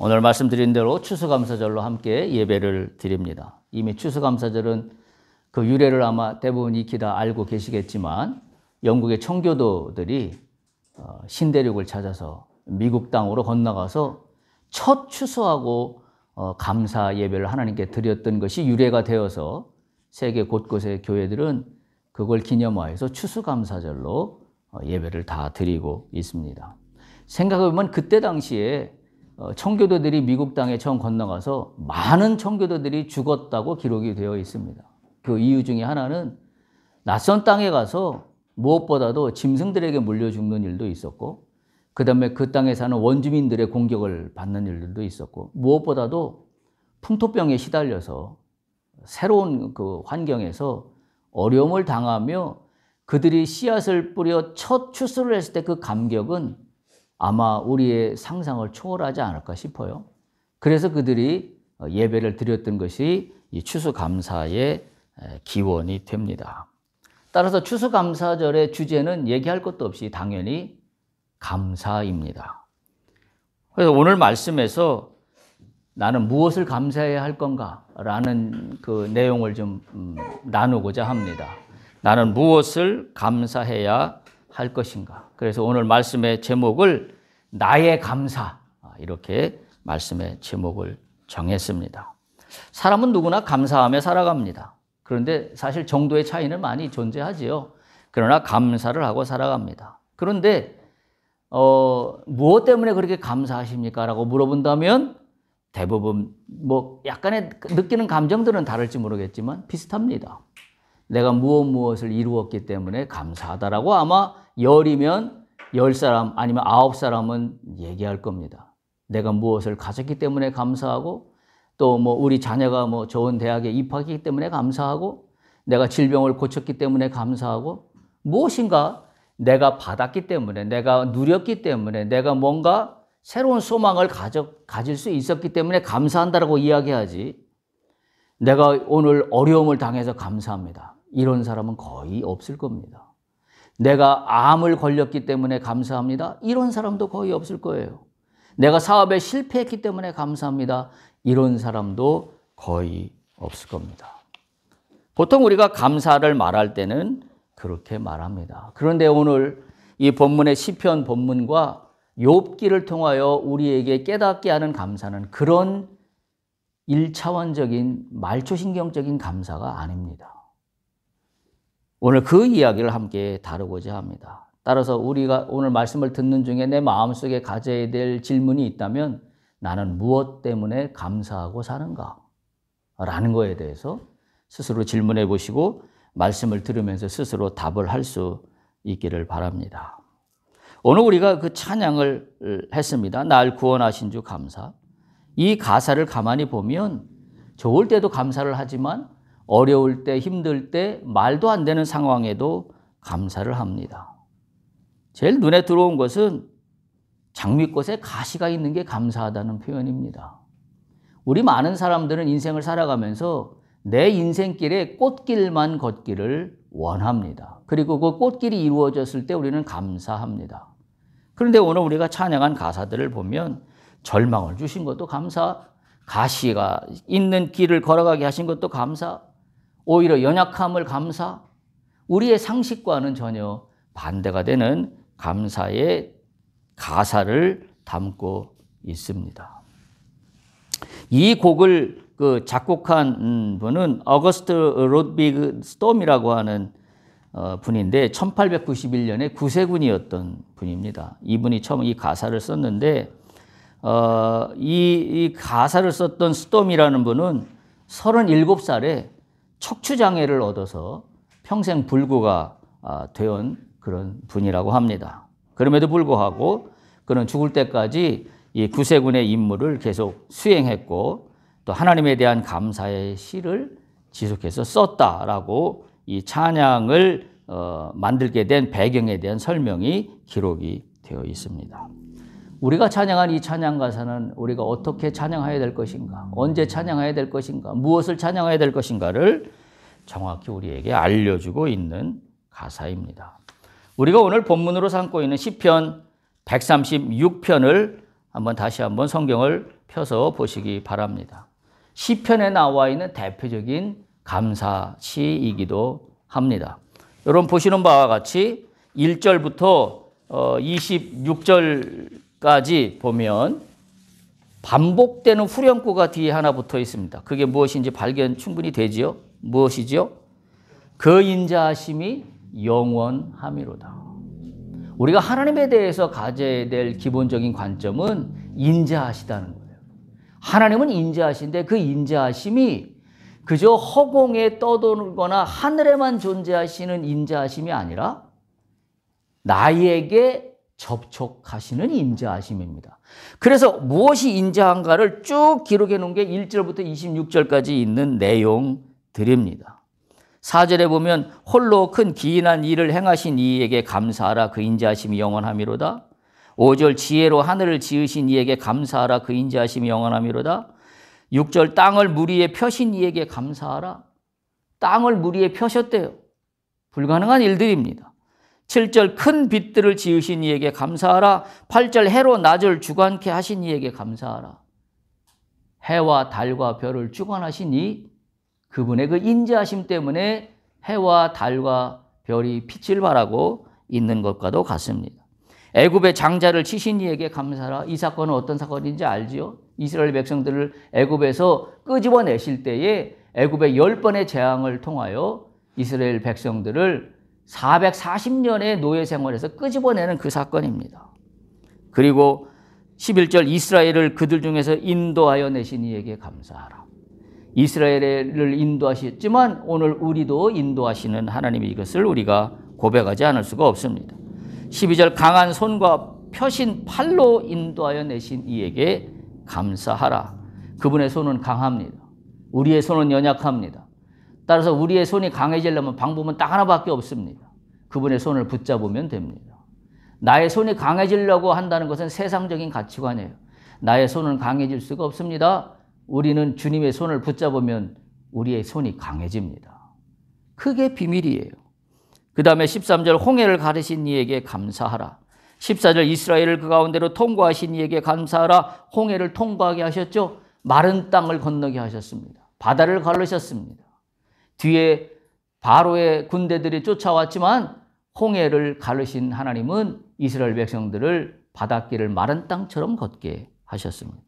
오늘 말씀드린 대로 추수감사절로 함께 예배를 드립니다. 이미 추수감사절은 그 유래를 아마 대부분 익히 다 알고 계시겠지만 영국의 청교도들이 신대륙을 찾아서 미국 땅으로 건너가서 첫 추수하고 감사 예배를 하나님께 드렸던 것이 유래가 되어서 세계 곳곳의 교회들은 그걸 기념하여서 추수감사절로 예배를 다 드리고 있습니다. 생각해보면 그때 당시에 청교도들이 미국 땅에 처음 건너가서 많은 청교도들이 죽었다고 기록이 되어 있습니다. 그 이유 중에 하나는 낯선 땅에 가서 무엇보다도 짐승들에게 물려 죽는 일도 있었고, 그 다음에 그 땅에 사는 원주민들의 공격을 받는 일들도 있었고, 무엇보다도 풍토병에 시달려서 새로운 그 환경에서 어려움을 당하며 그들이 씨앗을 뿌려 첫 추수를 했을 때 그 감격은 아마 우리의 상상을 초월하지 않을까 싶어요. 그래서 그들이 예배를 드렸던 것이 이 추수감사의 기원이 됩니다. 따라서 추수감사절의 주제는 얘기할 것도 없이 당연히 감사입니다. 그래서 오늘 말씀에서 나는 무엇을 감사해야 할 건가? 라는 그 내용을 좀 나누고자 합니다. 나는 무엇을 감사해야 할 것인가? 그래서 오늘 말씀의 제목을 나의 감사, 이렇게 말씀의 제목을 정했습니다. 사람은 누구나 감사하며 살아갑니다. 그런데 사실 정도의 차이는 많이 존재하지요. 그러나 감사를 하고 살아갑니다. 그런데 무엇 때문에 그렇게 감사하십니까? 라고 물어본다면 대부분 뭐 약간의 느끼는 감정들은 다를지 모르겠지만 비슷합니다. 내가 무엇을 이루었기 때문에 감사하다라고 아마 10이면 10사람 아니면 9사람은 얘기할 겁니다. 내가 무엇을 가졌기 때문에 감사하고, 또 뭐 우리 자녀가 뭐 좋은 대학에 입학했기 때문에 감사하고, 내가 질병을 고쳤기 때문에 감사하고, 무엇인가 내가 받았기 때문에, 내가 누렸기 때문에, 내가 뭔가 새로운 소망을 가질 수 있었기 때문에 감사한다라고 이야기하지, 내가 오늘 어려움을 당해서 감사합니다, 이런 사람은 거의 없을 겁니다. 내가 암을 걸렸기 때문에 감사합니다, 이런 사람도 거의 없을 거예요. 내가 사업에 실패했기 때문에 감사합니다, 이런 사람도 거의 없을 겁니다. 보통 우리가 감사를 말할 때는 그렇게 말합니다. 그런데 오늘 이 본문의 시편 본문과 욥기를 통하여 우리에게 깨닫게 하는 감사는 그런 1차원적인 말초신경적인 감사가 아닙니다. 오늘 그 이야기를 함께 다루고자 합니다. 따라서 우리가 오늘 말씀을 듣는 중에 내 마음속에 가져야 될 질문이 있다면 나는 무엇 때문에 감사하고 사는가? 라는 거에 대해서 스스로 질문해 보시고 말씀을 들으면서 스스로 답을 할 수 있기를 바랍니다. 오늘 우리가 그 찬양을 했습니다. 날 구원하신 주 감사. 이 가사를 가만히 보면 좋을 때도 감사를 하지만 어려울 때, 힘들 때, 말도 안 되는 상황에도 감사를 합니다. 제일 눈에 들어온 것은 장미꽃에 가시가 있는 게 감사하다는 표현입니다. 우리 많은 사람들은 인생을 살아가면서 내 인생길에 꽃길만 걷기를 원합니다. 그리고 그 꽃길이 이루어졌을 때 우리는 감사합니다. 그런데 오늘 우리가 찬양한 가사들을 보면 절망을 주신 것도 감사, 가시가 있는 길을 걸어가게 하신 것도 감사, 오히려 연약함을 감사, 우리의 상식과는 전혀 반대가 되는 감사의 가사를 담고 있습니다. 이 곡을 작곡한 분은 어거스트 로드비그 스톰이라고 하는 분인데 1891년에 구세군이었던 분입니다. 이분이 처음 이 가사를 썼는데 이 가사를 썼던 스톰이라는 분은 37살에 척추장애를 얻어서 평생 불구가 된 그런 분이라고 합니다. 그럼에도 불구하고 그는 죽을 때까지 이 구세군의 임무를 계속 수행했고 또 하나님에 대한 감사의 시를 지속해서 썼다라고 이 찬양을 만들게 된 배경에 대한 설명이 기록이 되어 있습니다. 우리가 찬양한 이 찬양 가사는 우리가 어떻게 찬양해야 될 것인가, 언제 찬양해야 될 것인가, 무엇을 찬양해야 될 것인가를 정확히 우리에게 알려주고 있는 가사입니다. 우리가 오늘 본문으로 삼고 있는 시편 136편을 다시 한번 성경을 펴서 보시기 바랍니다. 시편에 나와 있는 대표적인 감사시이기도 합니다. 여러분 보시는 바와 같이 1절부터 26절까지 보면 반복되는 후렴구가 뒤에 하나 붙어 있습니다. 그게 무엇인지 발견 충분히 되지요? 무엇이지요? 그 인자하심이 영원함이로다. 우리가 하나님에 대해서 가져야 될 기본적인 관점은 인자하시다는 거예요. 하나님은 인자하신데 그 인자하심이 그저 허공에 떠도거나 하늘에만 존재하시는 인자하심이 아니라 나에게 접촉하시는 인자하심입니다. 그래서 무엇이 인자한가를 쭉 기록해 놓은 게 1절부터 26절까지 있는 내용들입니다. 4절에 보면 홀로 큰 기인한 일을 행하신 이에게 감사하라 그 인자하심이 영원함이로다. 5절 지혜로 하늘을 지으신 이에게 감사하라 그 인자하심이 영원함이로다. 6절 땅을 물 위에 펴신 이에게 감사하라. 땅을 물 위에 펴셨대요. 불가능한 일들입니다. 7절 큰 빛들을 지으신 이에게 감사하라. 8절 해로 낮을 주관케 하신 이에게 감사하라. 해와 달과 별을 주관하신 이 그분의 그 인자하심 때문에 해와 달과 별이 빛을 발하고 있는 것과도 같습니다. 애굽의 장자를 치신 이에게 감사하라. 이 사건은 어떤 사건인지 알지요? 이스라엘 백성들을 애굽에서 끄집어내실 때에 애굽의 10번의 재앙을 통하여 이스라엘 백성들을 440년의 노예 생활에서 끄집어내는 그 사건입니다. 그리고 11절 이스라엘을 그들 중에서 인도하여 내신 이에게 감사하라. 이스라엘을 인도하셨지만 오늘 우리도 인도하시는 하나님이 이것을 우리가 고백하지 않을 수가 없습니다. 12절 강한 손과 펴신 팔로 인도하여 내신 이에게 감사하라. 그분의 손은 강합니다. 우리의 손은 연약합니다. 따라서 우리의 손이 강해지려면 방법은 딱 하나밖에 없습니다. 그분의 손을 붙잡으면 됩니다. 나의 손이 강해지려고 한다는 것은 세상적인 가치관이에요. 나의 손은 강해질 수가 없습니다. 우리는 주님의 손을 붙잡으면 우리의 손이 강해집니다. 그게 비밀이에요. 그 다음에 13절 홍해를 가르신 이에게 감사하라. 14절 이스라엘을 그 가운데로 통과하신 이에게 감사하라. 홍해를 통과하게 하셨죠. 마른 땅을 건너게 하셨습니다. 바다를 가르셨습니다. 뒤에 바로의 군대들이 쫓아왔지만 홍해를 가르신 하나님은 이스라엘 백성들을 바닷길을 마른 땅처럼 걷게 하셨습니다.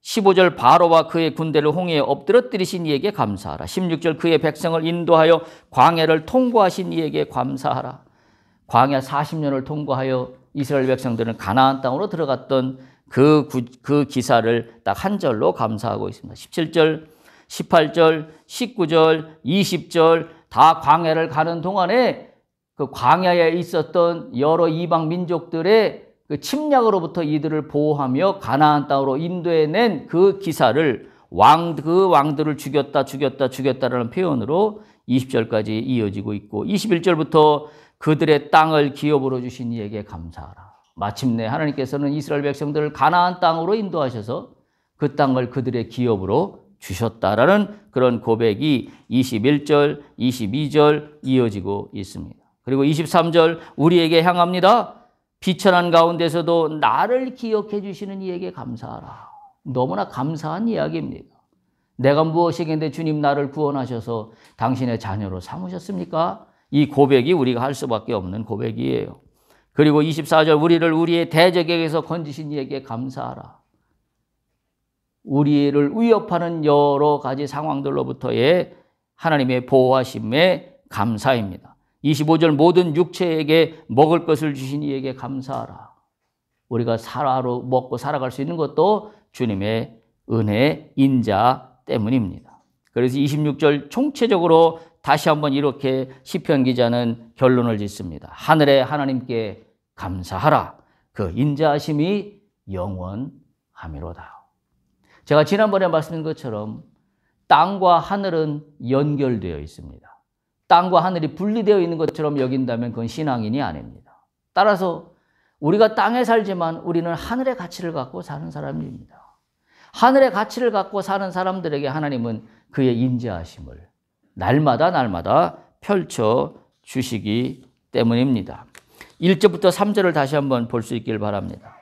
15절 바로와 그의 군대를 홍해에 엎드러뜨리신 이에게 감사하라. 16절 그의 백성을 인도하여 광야를 통과하신 이에게 감사하라. 광야 40년을 통과하여 이스라엘 백성들은 가나안 땅으로 들어갔던 그 기사를 딱 한 절로 감사하고 있습니다. 17절, 18절, 19절, 20절 다 광야를 가는 동안에 그 광야에 있었던 여러 이방 민족들의 그 침략으로부터 이들을 보호하며 가나안 땅으로 인도해낸 그 기사를 그 왕들을 죽였다라는 표현으로 20절까지 이어지고 있고 21절부터 그들의 땅을 기업으로 주신 이에게 감사하라. 마침내 하나님께서는 이스라엘 백성들을 가나안 땅으로 인도하셔서 그 땅을 그들의 기업으로 주셨다라는 그런 고백이 21절, 22절 이어지고 있습니다. 그리고 23절 우리에게 향합니다. 비천한 가운데서도 나를 기억해 주시는 이에게 감사하라. 너무나 감사한 이야기입니다. 내가 무엇이겠는데 주님 나를 구원하셔서 당신의 자녀로 삼으셨습니까? 이 고백이 우리가 할 수밖에 없는 고백이에요. 그리고 24절 우리를 우리의 대적에게서 건지신 이에게 감사하라. 우리를 위협하는 여러 가지 상황들로부터의 하나님의 보호하심에 감사입니다. 25절 모든 육체에게 먹을 것을 주신 이에게 감사하라. 우리가 먹고 살아갈 수 있는 것도 주님의 은혜, 인자 때문입니다. 그래서 26절 총체적으로 다시 한번 이렇게 시편 기자는 결론을 짓습니다. 하늘의 하나님께 감사하라. 그 인자하심이 영원하미로다. 제가 지난번에 말씀드린 것처럼 땅과 하늘은 연결되어 있습니다. 땅과 하늘이 분리되어 있는 것처럼 여긴다면 그건 신앙인이 아닙니다. 따라서 우리가 땅에 살지만 우리는 하늘의 가치를 갖고 사는 사람입니다. 하늘의 가치를 갖고 사는 사람들에게 하나님은 그의 인자하심을 날마다 펼쳐 주시기 때문입니다. 1절부터 3절을 다시 한번 볼 수 있길 바랍니다.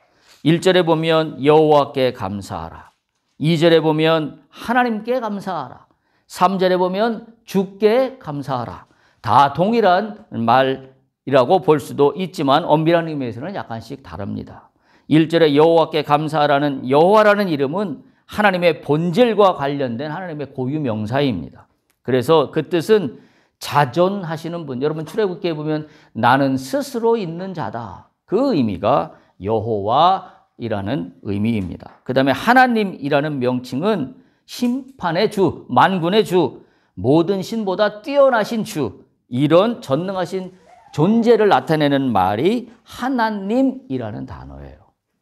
1절에 보면 여호와께 감사하라. 2절에 보면 하나님께 감사하라. 3절에 보면 주께 감사하라. 다 동일한 말이라고 볼 수도 있지만 엄밀한 의미에서는 약간씩 다릅니다. 1절에 여호와께 감사하라는 여호와라는 이름은 하나님의 본질과 관련된 하나님의 고유 명사입니다. 그래서 그 뜻은 자존하시는 분. 여러분 출애굽기에 보면 나는 스스로 있는 자다. 그 의미가 여호와이라는 의미입니다. 그 다음에 하나님이라는 명칭은 심판의 주, 만군의 주, 모든 신보다 뛰어나신 주, 이런 전능하신 존재를 나타내는 말이 하나님이라는 단어예요.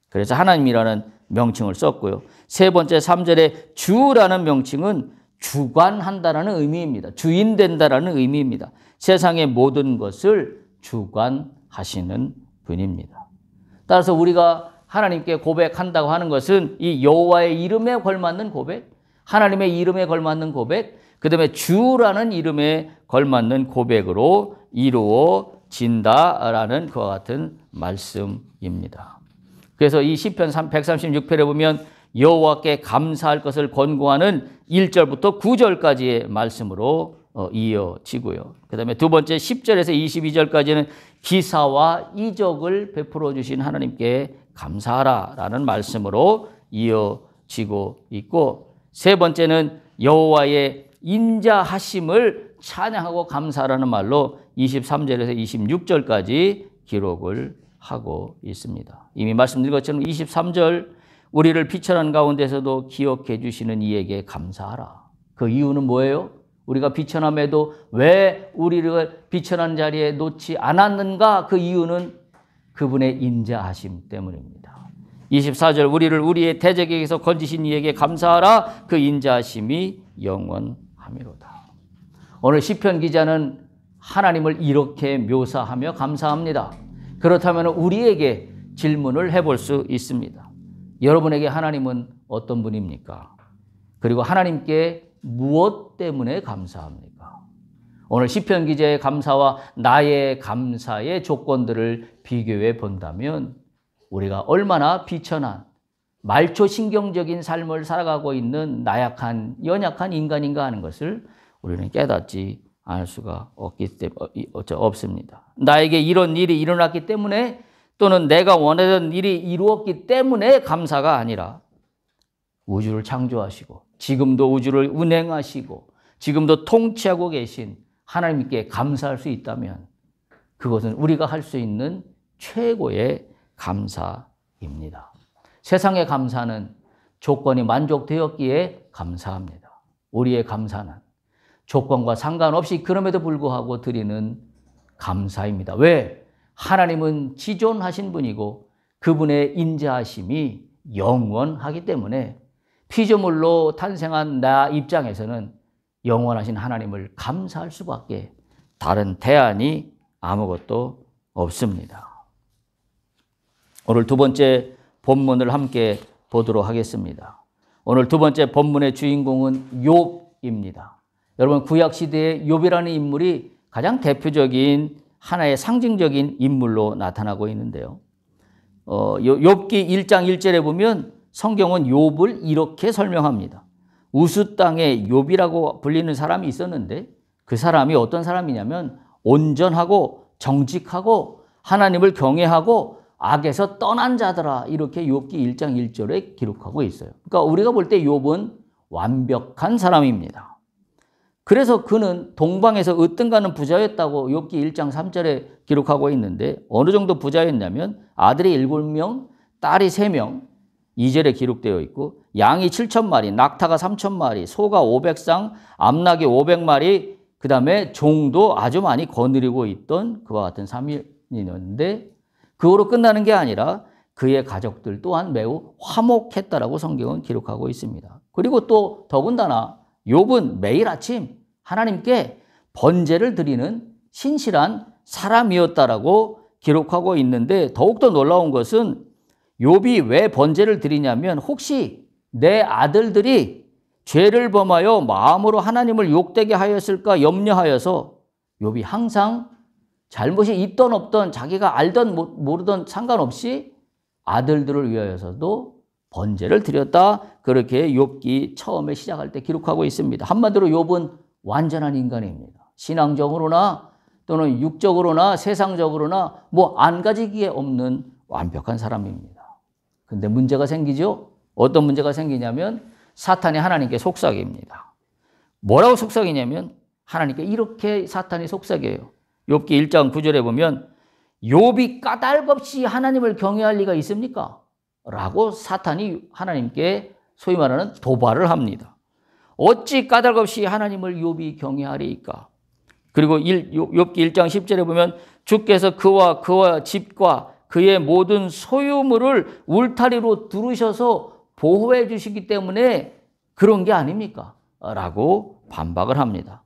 그래서 하나님이라는 명칭을 썼고요. 세 번째 3절에 주라는 명칭은 주관한다라는 의미입니다. 주인 된다라는 의미입니다. 세상의 모든 것을 주관하시는 분입니다. 따라서 우리가 하나님께 고백한다고 하는 것은 이 여호와의 이름에 걸맞는 고백, 하나님의 이름에 걸맞는 고백, 그 다음에 주라는 이름에 걸맞는 고백으로 이루어진다라는 그와 같은 말씀입니다. 그래서 이 시편 136편에 보면 여호와께 감사할 것을 권고하는 1절부터 9절까지의 말씀으로 이어지고요. 그 다음에 두 번째 10절에서 22절까지는 기사와 이적을 베풀어 주신 하나님께 감사하라라는 말씀으로 이어지고 있고, 세 번째는 여호와의 인자하심을 찬양하고 감사하라는 말로 23절에서 26절까지 기록을 하고 있습니다. 이미 말씀드린 것처럼 23절 우리를 비천한 가운데서도 기억해 주시는 이에게 감사하라. 그 이유는 뭐예요? 우리가 비천함에도 왜 우리를 비천한 자리에 놓지 않았는가? 그 이유는 그분의 인자하심 때문입니다. 24절 우리를 우리의 대적에게서 건지신 이에게 감사하라. 그 인자하심이 영원하미로다. 오늘 시편 기자는 하나님을 이렇게 묘사하며 감사합니다. 그렇다면 우리에게 질문을 해볼 수 있습니다. 여러분에게 하나님은 어떤 분입니까? 그리고 하나님께 무엇 때문에 감사합니까? 오늘 시편 기자의 감사와 나의 감사의 조건들을 비교해 본다면 우리가 얼마나 비천한 말초신경적인 삶을 살아가고 있는 나약한 연약한 인간인가 하는 것을 우리는 깨닫지 않을 수가 없습니다. 나에게 이런 일이 일어났기 때문에 또는 내가 원하던 일이 이루었기 때문에 감사가 아니라 우주를 창조하시고 지금도 우주를 운행하시고 지금도 통치하고 계신 하나님께 감사할 수 있다면 그것은 우리가 할 수 있는 최고의 감사입니다. 세상의 감사는 조건이 만족되었기에 감사합니다. 우리의 감사는 조건과 상관없이 그럼에도 불구하고 드리는 감사입니다. 왜? 하나님은 지존하신 분이고 그분의 인자하심이 영원하기 때문에 피조물로 탄생한 나 입장에서는 영원하신 하나님을 감사할 수밖에 다른 대안이 아무것도 없습니다. 오늘 두 번째 본문을 함께 보도록 하겠습니다. 오늘 두 번째 본문의 주인공은 욥입니다. 여러분 구약시대의 욥이라는 인물이 가장 대표적인 하나의 상징적인 인물로 나타나고 있는데요. 욥기 1장 1절에 보면 성경은 욥을 이렇게 설명합니다. 우스 땅에 욥이라고 불리는 사람이 있었는데 그 사람이 어떤 사람이냐면 온전하고 정직하고 하나님을 경외하고 악에서 떠난 자더라. 이렇게 욥기 1장 1절에 기록하고 있어요. 그러니까 우리가 볼 때 욥은 완벽한 사람입니다. 그래서 그는 동방에서 으뜸가는 부자였다고 욥기 1장 3절에 기록하고 있는데 어느 정도 부자였냐면 아들이 7명, 딸이 3명 2절에 기록되어 있고 양이 7,000마리, 낙타가 3,000마리, 소가 500쌍, 암낙이 500마리 그 다음에 종도 아주 많이 거느리고 있던 그와 같은 삶이었는데 그거로 끝나는 게 아니라 그의 가족들 또한 매우 화목했다라고 성경은 기록하고 있습니다. 그리고 또 더군다나 욥은 매일 아침 하나님께 번제를 드리는 신실한 사람이었다라고 기록하고 있는데 더욱더 놀라운 것은 욥이 왜 번제를 드리냐면 혹시 내 아들들이 죄를 범하여 마음으로 하나님을 욕되게 하였을까 염려하여서 욥이 항상 잘못이 있던 없던 자기가 알던 모르던 상관없이 아들들을 위하여서도 번제를 드렸다. 그렇게 욥기 처음에 시작할 때 기록하고 있습니다. 한마디로 욥은 완전한 인간입니다. 신앙적으로나 또는 육적으로나 세상적으로나 뭐 안 가지기에 없는 완벽한 사람입니다. 근데 문제가 생기죠? 어떤 문제가 생기냐면 사탄이 하나님께 속삭입니다. 뭐라고 속삭이냐면 하나님께 이렇게 사탄이 속삭여요. 욥기 1장 9절에 보면 욥이 까닭없이 하나님을 경외할 리가 있습니까? 라고 사탄이 하나님께 소위 말하는 도발을 합니다. 어찌 까닭없이 하나님을 욥이 경외하리이까? 그리고 욥기 1장 10절에 보면 주께서 그와 집과 그의 모든 소유물을 울타리로 두르셔서 보호해 주시기 때문에 그런 게 아닙니까? 라고 반박을 합니다.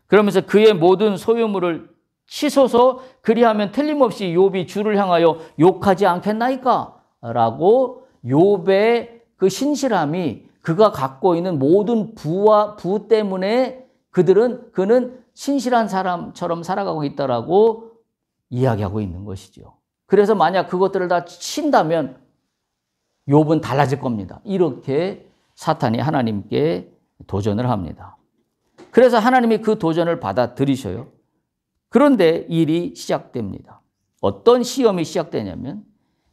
그러면서 그의 모든 소유물을 치소서 그리하면 틀림없이 욥이 주를 향하여 욕하지 않겠나이까? 라고 욥의 그 신실함이 그가 갖고 있는 모든 부 때문에 그는 신실한 사람처럼 살아가고 있다라고 이야기하고 있는 것이죠. 그래서 만약 그것들을 다 친다면 욥은 달라질 겁니다. 이렇게 사탄이 하나님께 도전을 합니다. 그래서 하나님이 그 도전을 받아들이셔요. 그런데 일이 시작됩니다. 어떤 시험이 시작되냐면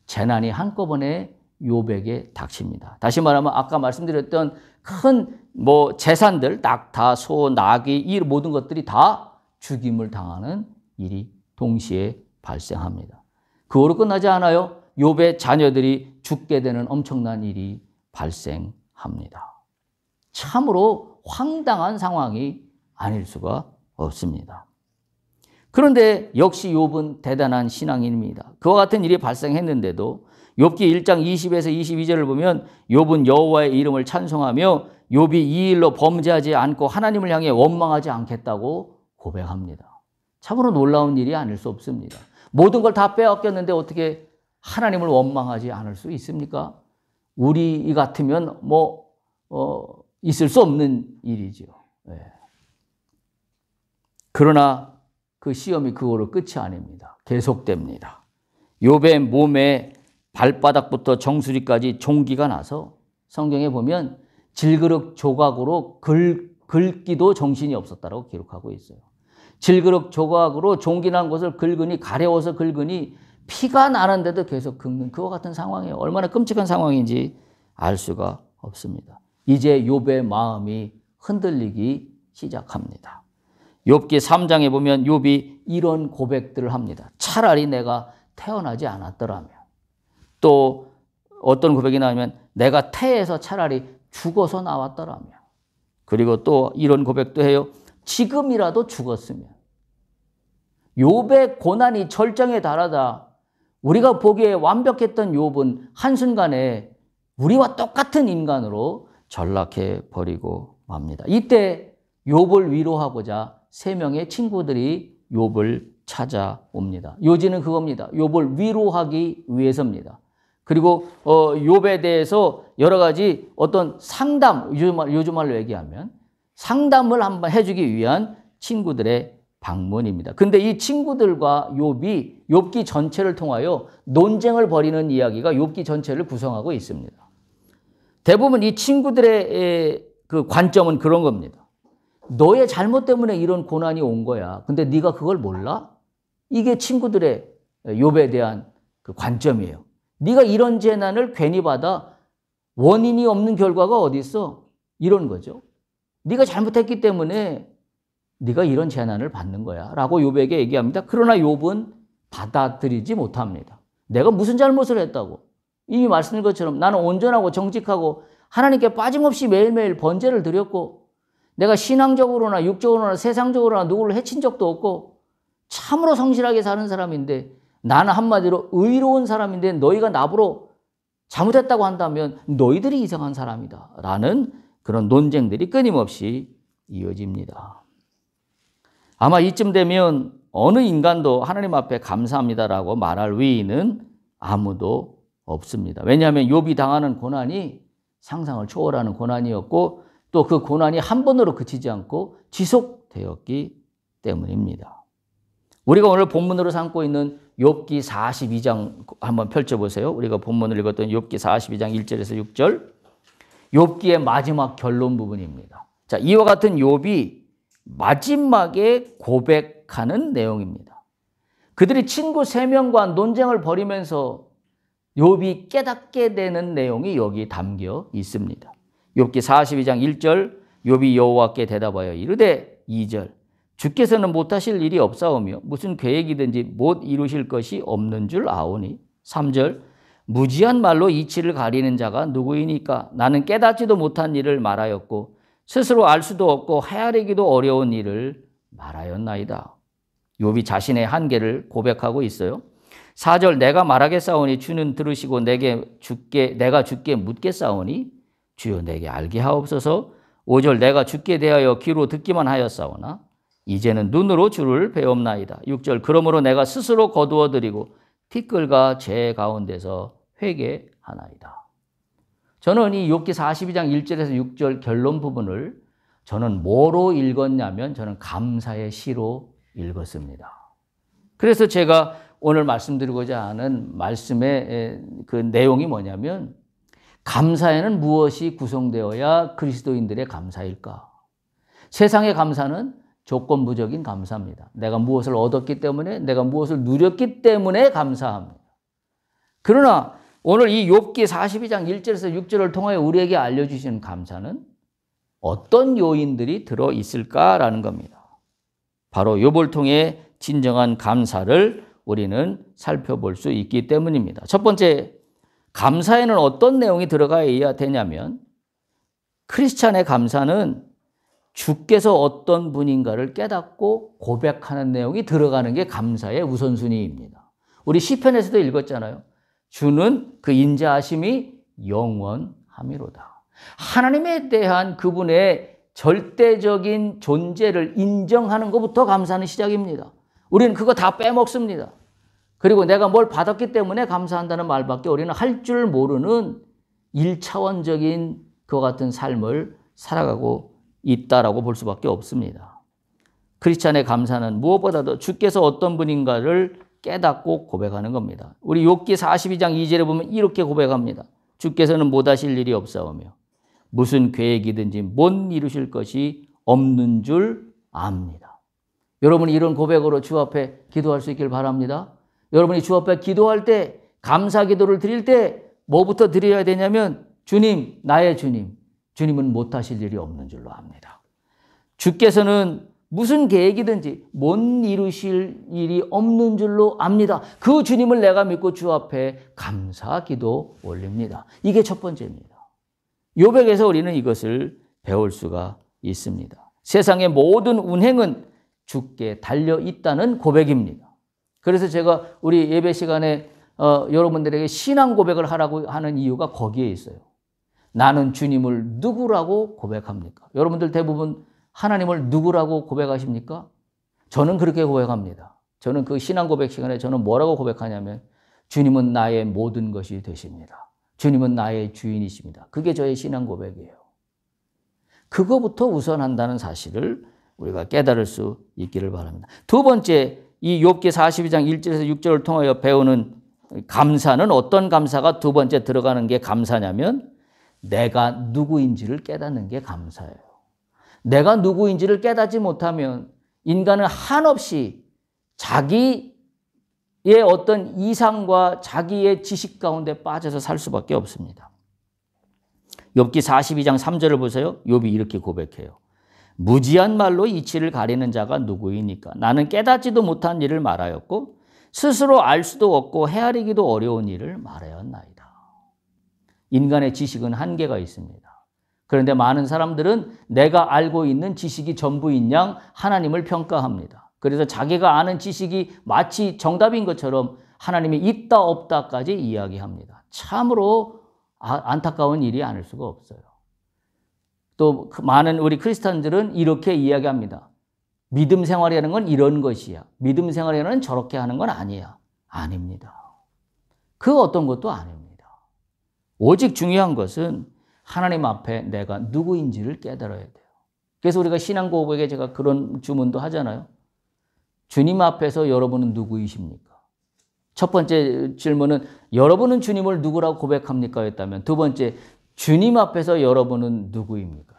재난이 한꺼번에 욥에게 닥칩니다. 다시 말하면 아까 말씀드렸던 큰 재산들, 낙타, 소, 나귀 이 모든 것들이 다 죽임을 당하는 일이 동시에 발생합니다. 그거로 끝나지 않아요. 욥의 자녀들이 죽게 되는 엄청난 일이 발생합니다. 참으로 황당한 상황이 아닐 수가 없습니다. 그런데 역시 욥은 대단한 신앙인입니다. 그와 같은 일이 발생했는데도 욥기 1장 20에서 22절을 보면 욥은 여호와의 이름을 찬송하며 욥이 이 일로 범죄하지 않고 하나님을 향해 원망하지 않겠다고 고백합니다. 참으로 놀라운 일이 아닐 수 없습니다. 모든 걸 다 빼앗겼는데 어떻게 하나님을 원망하지 않을 수 있습니까? 우리 같으면 있을 수 없는 일이죠. 네. 그러나 그 시험이 그거로 끝이 아닙니다. 계속됩니다. 욥의 몸에 발바닥부터 정수리까지 종기가 나서 성경에 보면 질그릇 조각으로 긁기도 정신이 없었다고 기록하고 있어요. 질그릇 조각으로 종기 난 곳을 긁으니 가려워서 긁으니 피가 나는데도 계속 긁는 그와 같은 상황이에요. 얼마나 끔찍한 상황인지 알 수가 없습니다. 이제 욥의 마음이 흔들리기 시작합니다. 욥기 3장에 보면 욥이 이런 고백들을 합니다. 차라리 내가 태어나지 않았더라면. 또 어떤 고백이 나오면 내가 태에서 차라리 죽어서 나왔더라면. 그리고 또 이런 고백도 해요. 지금이라도 죽었으면. 욥의 고난이 절정에 달하다. 우리가 보기에 완벽했던 욥은 한순간에 우리와 똑같은 인간으로 전락해 버리고 맙니다. 이때 욥을 위로하고자 3명의 친구들이 욥을 찾아옵니다. 요지는 그겁니다. 욥을 위로하기 위해서입니다. 그리고 욥에 대해서 여러 가지 어떤 상담, 요즘 말로 얘기하면 상담을 한번 해주기 위한 친구들의 방문입니다. 근데 이 친구들과 욥이 욥기 전체를 통하여 논쟁을 벌이는 이야기가 욥기 전체를 구성하고 있습니다. 대부분 이 친구들의 그 관점은 그런 겁니다. 너의 잘못 때문에 이런 고난이 온 거야. 근데 네가 그걸 몰라? 이게 친구들의 욥에 대한 그 관점이에요. 네가 이런 재난을 괜히 받아 원인이 없는 결과가 어디 있어? 이런 거죠. 네가 잘못했기 때문에 네가 이런 재난을 받는 거야 라고 욥에게 얘기합니다. 그러나 욥은 받아들이지 못합니다. 내가 무슨 잘못을 했다고. 이미 말씀드린 것처럼 나는 온전하고 정직하고 하나님께 빠짐없이 매일매일 번제를 드렸고 내가 신앙적으로나 육적으로나 세상적으로나 누구를 해친 적도 없고 참으로 성실하게 사는 사람인데 나는 한마디로 의로운 사람인데 너희가 나보고 잘못했다고 한다면 너희들이 이상한 사람이다 라는 그런 논쟁들이 끊임없이 이어집니다. 아마 이쯤 되면 어느 인간도 하나님 앞에 감사합니다라고 말할 위인은 아무도 없습니다. 왜냐하면 욥이 당하는 고난이 상상을 초월하는 고난이었고 또 그 고난이 한 번으로 그치지 않고 지속되었기 때문입니다. 우리가 오늘 본문으로 삼고 있는 욥기 42장 한번 펼쳐보세요. 우리가 본문을 읽었던 욥기 42장 1절에서 6절. 욥기의 마지막 결론 부분입니다. 자, 이와 같은 욥이 마지막에 고백하는 내용입니다. 그들이 친구 3명과 논쟁을 벌이면서 욥이 깨닫게 되는 내용이 여기 담겨 있습니다. 욥기 42장 1절 욥이 여호와께 대답하여 이르되 2절 주께서는 못하실 일이 없사오며 무슨 계획이든지 못 이루실 것이 없는 줄 아오니 3절 무지한 말로 이치를 가리는 자가 누구이니까 나는 깨닫지도 못한 일을 말하였고 스스로 알 수도 없고 헤아리기도 어려운 일을 말하였나이다. 욥이 자신의 한계를 고백하고 있어요. 4절 내가 말하겠사오니 주는 들으시고 내가 주께 묻겠사오니 주여 내게 알게 하옵소서. 5절 내가 주께 대하여 귀로 듣기만 하였사오나 이제는 눈으로 주를 배옵나이다. 6절 그러므로 내가 스스로 거두어드리고 티끌과 재 가운데서 회개하나이다. 저는 이 욥기 42장 1절에서 6절 결론 부분을 저는 뭐로 읽었냐면 저는 감사의 시로 읽었습니다. 그래서 제가 오늘 말씀드리고자 하는 말씀의 그 내용이 뭐냐면 감사에는 무엇이 구성되어야 그리스도인들의 감사일까? 세상의 감사는 조건부적인 감사입니다. 내가 무엇을 얻었기 때문에 내가 무엇을 누렸기 때문에 감사합니다. 그러나 오늘 이 욥기 42장 1절에서 6절을 통하여 우리에게 알려주시는 감사는 어떤 요인들이 들어있을까라는 겁니다. 바로 욥을 통해 진정한 감사를 우리는 살펴볼 수 있기 때문입니다. 첫 번째, 감사에는 어떤 내용이 들어가야 되냐면 크리스찬의 감사는 주께서 어떤 분인가를 깨닫고 고백하는 내용이 들어가는 게 감사의 우선순위입니다. 우리 시편에서도 읽었잖아요. 주는 그 인자하심이 영원함이로다. 하나님에 대한 그분의 절대적인 존재를 인정하는 것부터 감사는 시작입니다. 우리는 그거 다 빼먹습니다. 그리고 내가 뭘 받았기 때문에 감사한다는 말밖에 우리는 할 줄 모르는 1차원적인 그와 같은 삶을 살아가고 있다라고 볼 수밖에 없습니다. 크리스찬의 감사는 무엇보다도 주께서 어떤 분인가를 깨닫고 고백하는 겁니다. 우리 욥기 42장 2절에 보면 이렇게 고백합니다. 주께서는 못하실 일이 없사오며 무슨 계획이든지 못 이루실 것이 없는 줄 압니다. 여러분이 이런 고백으로 주 앞에 기도할 수 있길 바랍니다. 여러분이 주 앞에 기도할 때 감사 기도를 드릴 때 뭐부터 드려야 되냐면 주님, 나의 주님, 주님은 못하실 일이 없는 줄로 압니다. 주께서는 무슨 계획이든지 못 이루실 일이 없는 줄로 압니다. 그 주님을 내가 믿고 주 앞에 감사 기도 올립니다. 이게 첫 번째입니다. 욥에게서 우리는 이것을 배울 수가 있습니다. 세상의 모든 운행은 주께 달려 있다는 고백입니다. 그래서 제가 우리 예배 시간에 여러분들에게 신앙 고백을 하라고 하는 이유가 거기에 있어요. 나는 주님을 누구라고 고백합니까? 여러분들 대부분 하나님을 누구라고 고백하십니까? 저는 그렇게 고백합니다. 저는 그 신앙 고백 시간에 저는 뭐라고 고백하냐면 주님은 나의 모든 것이 되십니다. 주님은 나의 주인이십니다. 그게 저의 신앙 고백이에요. 그거부터 우선한다는 사실을 우리가 깨달을 수 있기를 바랍니다. 두 번째, 이 욥기 42장 1절에서 6절을 통하여 배우는 감사는 어떤 감사가 두 번째 들어가는 게 감사냐면 내가 누구인지를 깨닫는 게 감사예요. 내가 누구인지를 깨닫지 못하면 인간은 한없이 자기의 어떤 이상과 자기의 지식 가운데 빠져서 살 수밖에 없습니다. 욥기 42장 3절을 보세요. 욥이 이렇게 고백해요. 무지한 말로 이치를 가리는 자가 누구이니까 나는 깨닫지도 못한 일을 말하였고 스스로 알 수도 없고 헤아리기도 어려운 일을 말하였나이다. 인간의 지식은 한계가 있습니다. 그런데 많은 사람들은 내가 알고 있는 지식이 전부인 양 하나님을 평가합니다. 그래서 자기가 아는 지식이 마치 정답인 것처럼 하나님이 있다 없다까지 이야기합니다. 참으로 안타까운 일이 아닐 수가 없어요. 또 많은 우리 크리스찬들은 이렇게 이야기합니다. 믿음 생활이라는 건 이런 것이야. 믿음 생활이라는 건 저렇게 하는 건 아니야. 아닙니다. 그 어떤 것도 아닙니다. 오직 중요한 것은 하나님 앞에 내가 누구인지를 깨달아야 돼요. 그래서 우리가 신앙 고백에 제가 그런 주문도 하잖아요. 주님 앞에서 여러분은 누구이십니까? 첫 번째 질문은 여러분은 주님을 누구라고 고백합니까? 였다면 두 번째, 주님 앞에서 여러분은 누구입니까?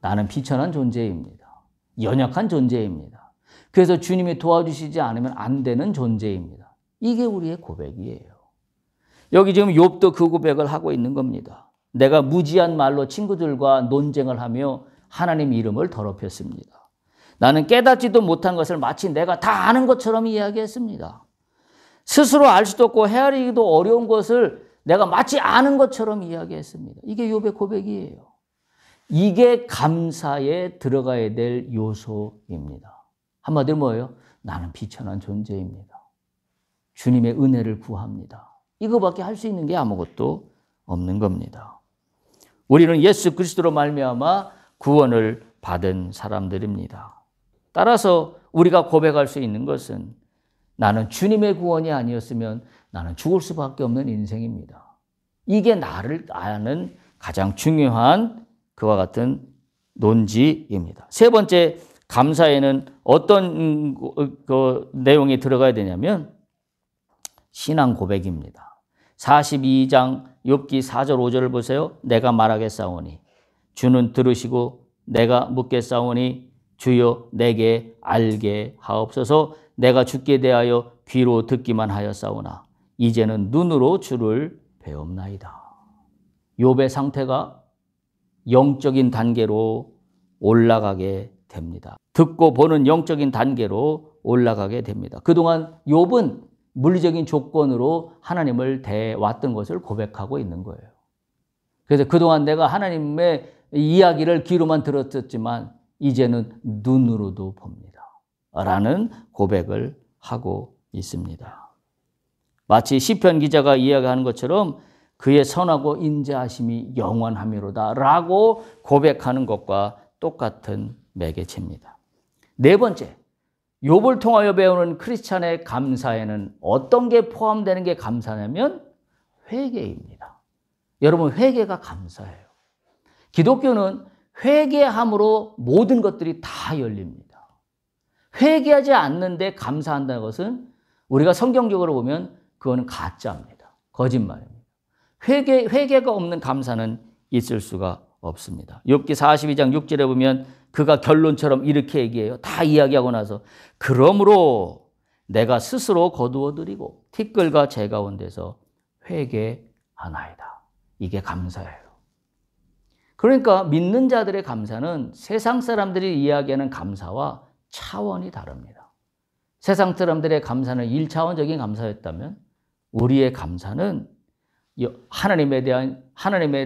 나는 비천한 존재입니다. 연약한 존재입니다. 그래서 주님이 도와주시지 않으면 안 되는 존재입니다. 이게 우리의 고백이에요. 여기 지금 욥도 그 고백을 하고 있는 겁니다. 내가 무지한 말로 친구들과 논쟁을 하며 하나님 이름을 더럽혔습니다. 나는 깨닫지도 못한 것을 마치 내가 다 아는 것처럼 이야기했습니다. 스스로 알 수도 없고 헤아리기도 어려운 것을 내가 마치 아는 것처럼 이야기했습니다. 이게 욥의 고백이에요. 이게 감사에 들어가야 될 요소입니다. 한마디로 뭐예요? 나는 비천한 존재입니다. 주님의 은혜를 구합니다. 이거밖에 할 수 있는 게 아무것도 없는 겁니다. 우리는 예수 그리스도로 말미암아 구원을 받은 사람들입니다. 따라서 우리가 고백할 수 있는 것은 나는 주님의 구원이 아니었으면 나는 죽을 수밖에 없는 인생입니다. 이게 나를 아는 가장 중요한 그와 같은 논지입니다. 세 번째, 감사에는 어떤 내용이 들어가야 되냐면 신앙 고백입니다. 42장 욥기 4절 5절을 보세요. 내가 말하겠사오니 주는 들으시고 내가 묻겠사오니 주여 내게 알게 하옵소서. 내가 주께 대하여 귀로 듣기만 하였사오나 이제는 눈으로 주를 배옵나이다. 욥의 상태가 영적인 단계로 올라가게 됩니다. 듣고 보는 영적인 단계로 올라가게 됩니다. 그동안 욥은 물리적인 조건으로 하나님을 대해왔던 것을 고백하고 있는 거예요. 그래서 그동안 내가 하나님의 이야기를 귀로만 들었지만 이제는 눈으로도 봅니다. 라는 고백을 하고 있습니다. 마치 시편 기자가 이야기하는 것처럼 그의 선하고 인자하심이 영원하미로다 라고 고백하는 것과 똑같은 매개체입니다. 네 번째, 욥을 통하여 배우는 크리스찬의 감사에는 어떤 게 포함되는 게 감사냐면 회개입니다. 여러분, 회개가 감사예요. 기독교는 회개함으로 모든 것들이 다 열립니다. 회개하지 않는데 감사한다는 것은 우리가 성경적으로 보면 그거는 가짜입니다. 거짓말입니다. 회개가 없는 감사는 있을 수가 없습니다. 욥기 42장 6절에 보면 그가 결론처럼 이렇게 얘기해요. 다 이야기하고 나서 그러므로 내가 스스로 거두어드리고 티끌과 재 가운데서 회개하나이다. 이게 감사예요. 그러니까 믿는 자들의 감사는 세상 사람들이 이야기하는 감사와 차원이 다릅니다. 세상 사람들의 감사는 1차원적인 감사였다면 우리의 감사는 하나님에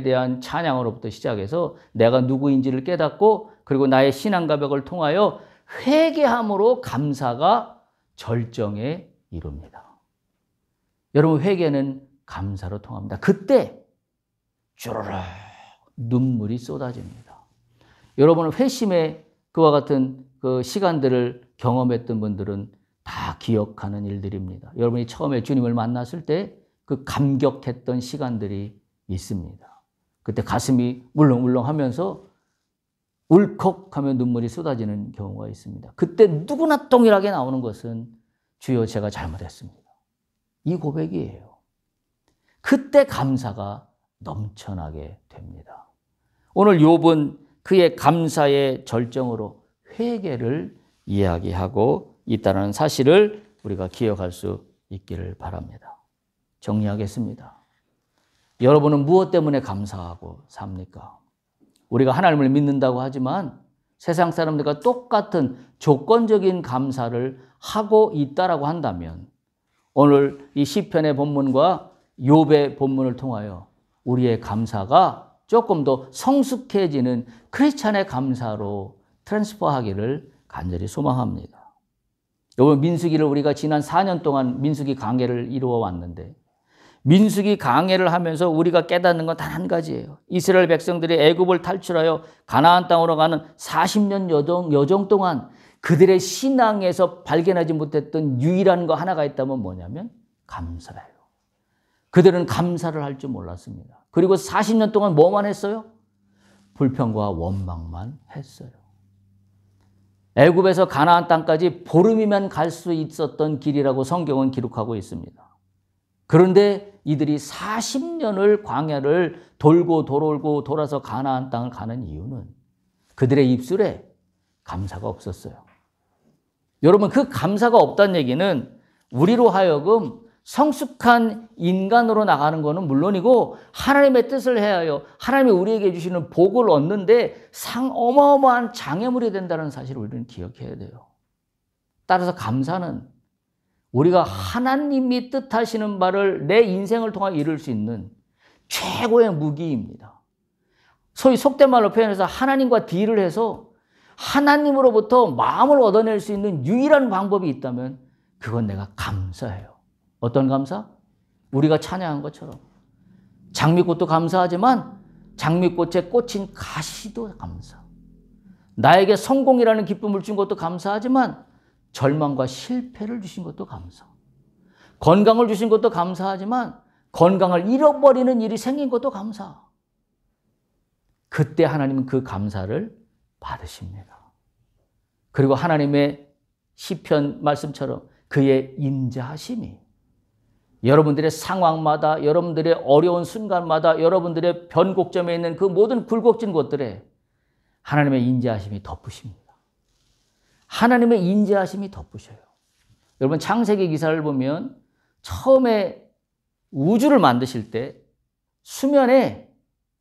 대한 찬양으로부터 시작해서 내가 누구인지를 깨닫고 그리고 나의 신앙 고백을 통하여 회개함으로 감사가 절정에 이릅니다. 여러분, 회개는 감사로 통합니다. 그때 쭈르륵 눈물이 쏟아집니다. 여러분은 회심의 그와 같은 그 시간들을 경험했던 분들은 다 기억하는 일들입니다. 여러분이 처음에 주님을 만났을 때 그 감격했던 시간들이 있습니다. 그때 가슴이 울렁울렁하면서 울컥하며 눈물이 쏟아지는 경우가 있습니다. 그때 누구나 동일하게 나오는 것은 주여 제가 잘못했습니다. 이 고백이에요. 그때 감사가 넘쳐나게 됩니다. 오늘 욥은 그의 감사의 절정으로 회개를 이야기하고 있다는 사실을 우리가 기억할 수 있기를 바랍니다. 정리하겠습니다. 여러분은 무엇 때문에 감사하고 삽니까? 우리가 하나님을 믿는다고 하지만 세상 사람들과 똑같은 조건적인 감사를 하고 있다라고 한다면 오늘 이 시편의 본문과 욥의 본문을 통하여 우리의 감사가 조금 더 성숙해지는 크리스찬의 감사로 트랜스퍼하기를 간절히 소망합니다. 여러분, 민수기를 우리가 지난 4년 동안 민수기 강해를 이루어 왔는데 민수기 강해를 하면서 우리가 깨닫는 건 단 한 가지예요. 이스라엘 백성들이 애굽을 탈출하여 가나안 땅으로 가는 40년 여정 동안 그들의 신앙에서 발견하지 못했던 유일한 거 하나가 있다면 뭐냐면 감사예요. 그들은 감사를 할 줄 몰랐습니다. 그리고 40년 동안 뭐만 했어요? 불평과 원망만 했어요. 애굽에서 가나안 땅까지 보름이면 갈 수 있었던 길이라고 성경은 기록하고 있습니다. 그런데 이들이 40년을 광야를 돌고 돌아서 가나안 땅을 가는 이유는 그들의 입술에 감사가 없었어요. 여러분, 그 감사가 없다는 얘기는 우리로 하여금 성숙한 인간으로 나가는 것은 물론이고 하나님의 뜻을 해하여 하나님이 우리에게 주시는 복을 얻는데 어마어마한 장애물이 된다는 사실을 우리는 기억해야 돼요. 따라서 감사는 우리가 하나님이 뜻하시는 바를 내 인생을 통해 이룰 수 있는 최고의 무기입니다. 소위 속된 말로 표현해서 하나님과 딜을 해서 하나님으로부터 마음을 얻어낼 수 있는 유일한 방법이 있다면 그건 내가 감사해요. 어떤 감사? 우리가 찬양한 것처럼 장미꽃도 감사하지만 장미꽃에 꽂힌 가시도 감사. 나에게 성공이라는 기쁨을 준 것도 감사하지만 절망과 실패를 주신 것도 감사. 건강을 주신 것도 감사하지만 건강을 잃어버리는 일이 생긴 것도 감사. 그때 하나님은 그 감사를 받으십니다. 그리고 하나님의 시편 말씀처럼 그의 인자하심이 여러분들의 상황마다, 여러분들의 어려운 순간마다, 여러분들의 변곡점에 있는 그 모든 굴곡진 곳들에 하나님의 인자하심이 덮으십니다. 하나님의 인자하심이 덮으셔요. 여러분, 창세기 기사를 보면 처음에 우주를 만드실 때 수면에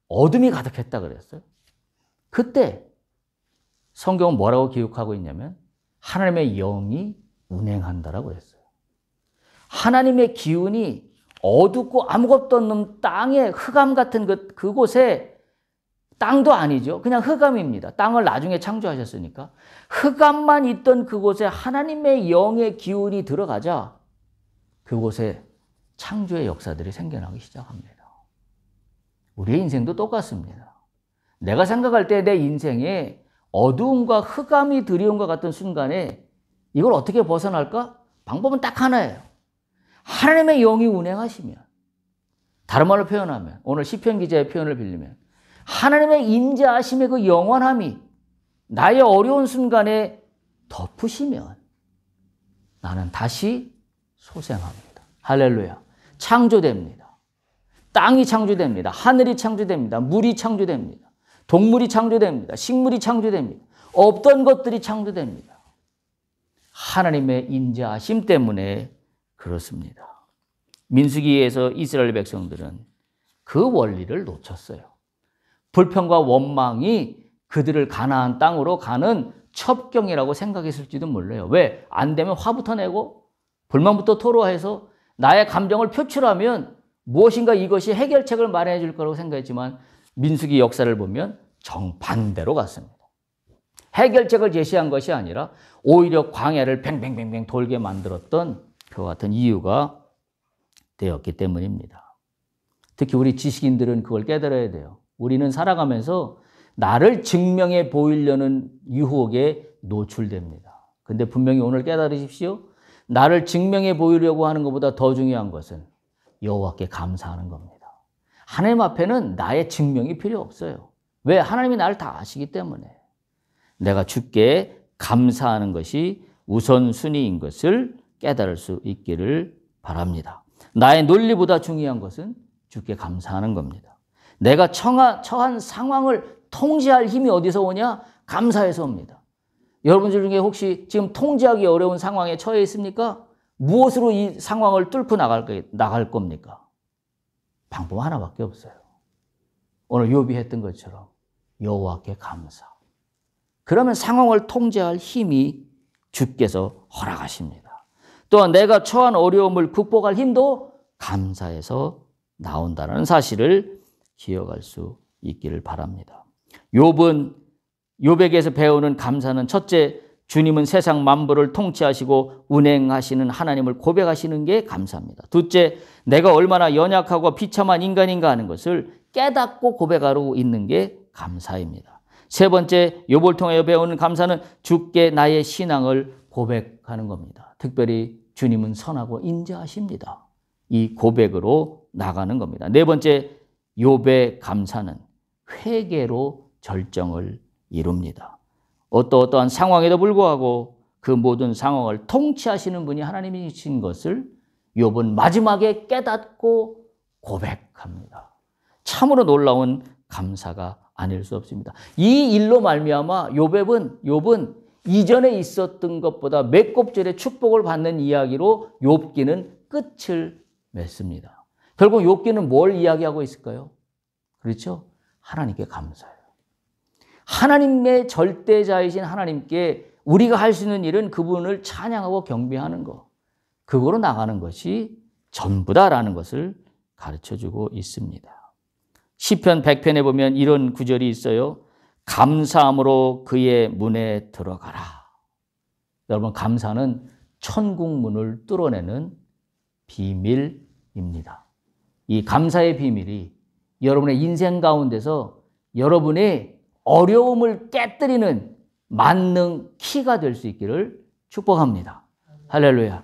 어둠이 가득했다 그랬어요. 그때 성경은 뭐라고 기록하고 있냐면 하나님의 영이 운행한다라고 했어요. 하나님의 기운이 어둡고 아무것도 없는 땅의 흑암 같은 그곳에, 땅도 아니죠. 그냥 흑암입니다. 땅을 나중에 창조하셨으니까. 흑암만 있던 그곳에 하나님의 영의 기운이 들어가자 그곳에 창조의 역사들이 생겨나기 시작합니다. 우리의 인생도 똑같습니다. 내가 생각할 때 내 인생에 어두움과 흑암이 들이온 것 같은 순간에 이걸 어떻게 벗어날까? 방법은 딱 하나예요. 하나님의 영이 운행하시면, 다른 말로 표현하면, 오늘 시편 기자의 표현을 빌리면 하나님의 인자하심의 그 영원함이 나의 어려운 순간에 덮으시면 나는 다시 소생합니다. 할렐루야. 창조됩니다. 땅이 창조됩니다. 하늘이 창조됩니다. 물이 창조됩니다. 동물이 창조됩니다. 식물이 창조됩니다. 없던 것들이 창조됩니다. 하나님의 인자하심 때문에 그렇습니다. 민수기에서 이스라엘 백성들은 그 원리를 놓쳤어요. 불평과 원망이 그들을 가나안 땅으로 가는 첩경이라고 생각했을지도 몰라요. 왜? 안 되면 화부터 내고 불만부터 토로해서 나의 감정을 표출하면 무엇인가 이것이 해결책을 마련해 줄 거라고 생각했지만 민수기 역사를 보면 정반대로 갔습니다. 해결책을 제시한 것이 아니라 오히려 광야를 뱅뱅뱅뱅 돌게 만들었던 그와 같은 이유가 되었기 때문입니다. 특히 우리 지식인들은 그걸 깨달아야 돼요. 우리는 살아가면서 나를 증명해 보이려는 유혹에 노출됩니다. 근데 분명히 오늘 깨달으십시오. 나를 증명해 보이려고 하는 것보다 더 중요한 것은 여호와께 감사하는 겁니다. 하나님 앞에는 나의 증명이 필요 없어요. 왜? 하나님이 나를 다 아시기 때문에. 내가 주께 감사하는 것이 우선순위인 것을 깨달을 수 있기를 바랍니다. 나의 논리보다 중요한 것은 주께 감사하는 겁니다. 내가 처한 상황을 통제할 힘이 어디서 오냐? 감사에서 옵니다. 여러분들 중에 혹시 지금 통제하기 어려운 상황에 처해 있습니까? 무엇으로 이 상황을 뚫고 나갈 겁니까? 방법 하나밖에 없어요. 오늘 욥이 했던 것처럼 여호와께 감사. 그러면 상황을 통제할 힘이 주께서 허락하십니다. 또한 내가 처한 어려움을 극복할 힘도 감사에서 나온다는 사실을 기억할 수 있기를 바랍니다. 욥에게서 배우는 감사는 첫째, 주님은 세상 만물을 통치하시고 운행하시는 하나님을 고백하시는 게 감사입니다. 둘째, 내가 얼마나 연약하고 비참한 인간인가 하는 것을 깨닫고 고백하고 있는 게 감사입니다. 세 번째, 욥을 통하여 배우는 감사는 주께 나의 신앙을 고백하는 겁니다. 특별히 주님은 선하고 인자하십니다. 이 고백으로 나가는 겁니다. 네 번째, 욥의 감사는 회개로 절정을 이룹니다. 어떠한 상황에도 불구하고 그 모든 상황을 통치하시는 분이 하나님이신 것을 욥은 마지막에 깨닫고 고백합니다. 참으로 놀라운 감사가 아닐 수 없습니다. 이 일로 말미암아 욥은 이전에 있었던 것보다 몇 곱절의 축복을 받는 이야기로 욥기는 끝을 맺습니다. 결국 욥기는 뭘 이야기하고 있을까요? 그렇죠? 하나님께 감사해요. 하나님의 절대자이신 하나님께 우리가 할 수 있는 일은 그분을 찬양하고 경배하는 것. 그거로 나가는 것이 전부다라는 것을 가르쳐주고 있습니다. 시편 100편에 보면 이런 구절이 있어요. 감사함으로 그의 문에 들어가라. 여러분, 감사는 천국 문을 뚫어내는 비밀입니다. 이 감사의 비밀이 여러분의 인생 가운데서 여러분의 어려움을 깨뜨리는 만능 키가 될 수 있기를 축복합니다. 할렐루야.